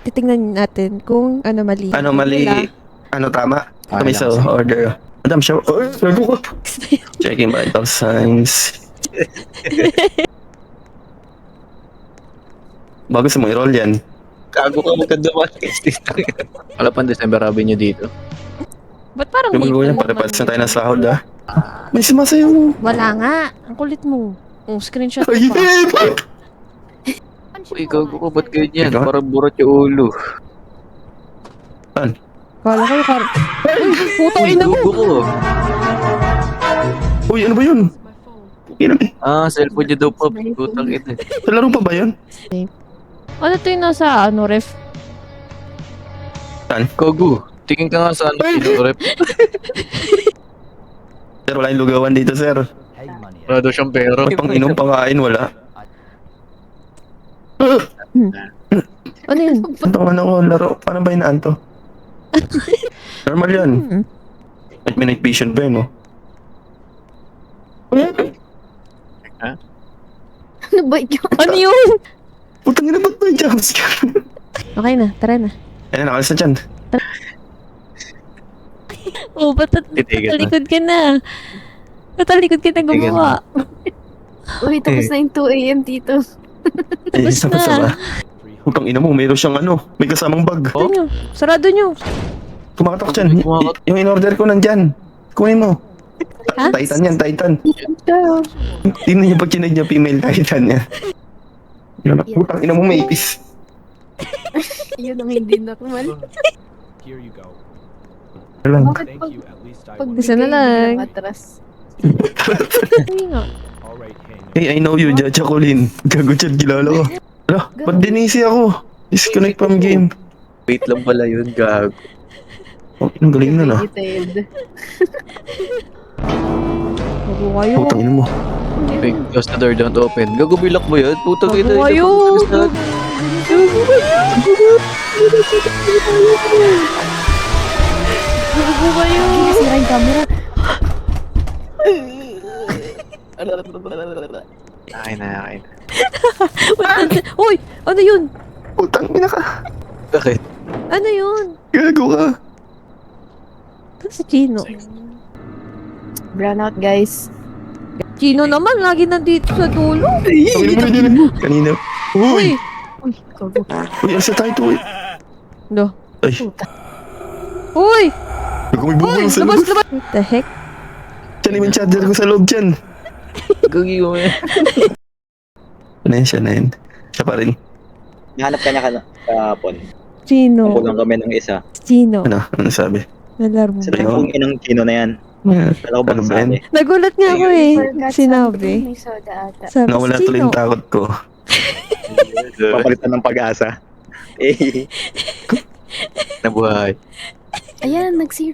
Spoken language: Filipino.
titingnan natin kung ano mali. Ano mali? Ano tama? Kami sa order. Madam, siya. Checking vital signs. Bago sa mga roll yan. Gago ka magkadaman. Wala pang December Avenue dito. Ba't parang Yung maple mga yan, naman pare-pares na tayo yun? ng sahod ah. May sumasayaw mo. Wala nga. Ang kulit mo. Screenshot ko Ay, pa. Uy, gago ka, ba't ganyan? Ikaw? Parang burot yung ulo. Kala ko yung Uy, putang ina mo! Gago ko. Uy, ano ba yun? Cellphone niya daw pa. Putang ina. Sa laro pa ba yun? Ano to yung nasa ref? Gago. Tingin ka nga sa rep. Sir, wala yung lugawan dito, sir. Wala daw siyang pera. May pang-inom, pang-kain, wala. Ano yun? Ito ako, laro. Paano ba inaan to? Normal yan. At may night vision pa yun, oh. Ano ba yun? Ano yun? Putang ina, ba't ba yung jumpscare? Okay na, tara na. Ayun, nakalis na dyan. Oh, ba't Titigan na. talikod ka na? Ba't talikod ka na gumawa? Uy, tapos na yung 2 AM dito. Tapos na. Putang ina mo, meron siyang ano, may kasamang bag. Sarado nyo. Sarado nyo. Kumakatok dyan. Yung in-order ko nandyan. Kunin mo. Ha? Titan yan, Titan. Tingnan niyo pag chinig niya, female Titan yan. Putang ina mo, may ipis. Yun ang hindi normal. Here you go. Ano lang. Bakit Thank pag you. At least I pagbigay Isa na lang. ng atras? Hindi nga. All right, hang on. Hey, I know you, Jaja Colin. Gago dyan, kilala ko. Ala, ba't dinisi ako? Disconnect from game. Wait lang pala yun, gago. Oh, ang galing nun ah. Created. Bago kayo. Putang ina mo. Wait, close the door, don't open. Gago, bilak mo yun? Putang ina. Bago kayo. Bago kayo. Nasira yung camera. Ay na. Uy! Ano yun? Putang ina ka. Bakit? Ano yun? Gago ka. Ito si Chino. Brownout, guys. Chino naman, lagi nandito sa dulo. Kanina. Uy! Uy, gogo. Uy, asa tayo to eh. No. Ay, Uy! gago may bubong Uy! sa Labas, loob. labas! What the heck? Diyan yung charger ko sa loob dyan. Gagi mo yan. Ano yan siya na yun? Siya pa rin. Nahanap ka niya kahapon. Chino. Kulang kami ng isa. Chino. Ano? Ano sabi? Nalar mo Sa ba? kung inong kino na yan. Alam ko ba Ano ba yan? sabi? Nagulat nga ako eh. Forgot Sinabi. something. May soda ata. Sabi Nawala si tuloy Chino. yung takot ko. Papalitan ng pag-asa. Eh, Nabuhay. Ayan, nag-zero.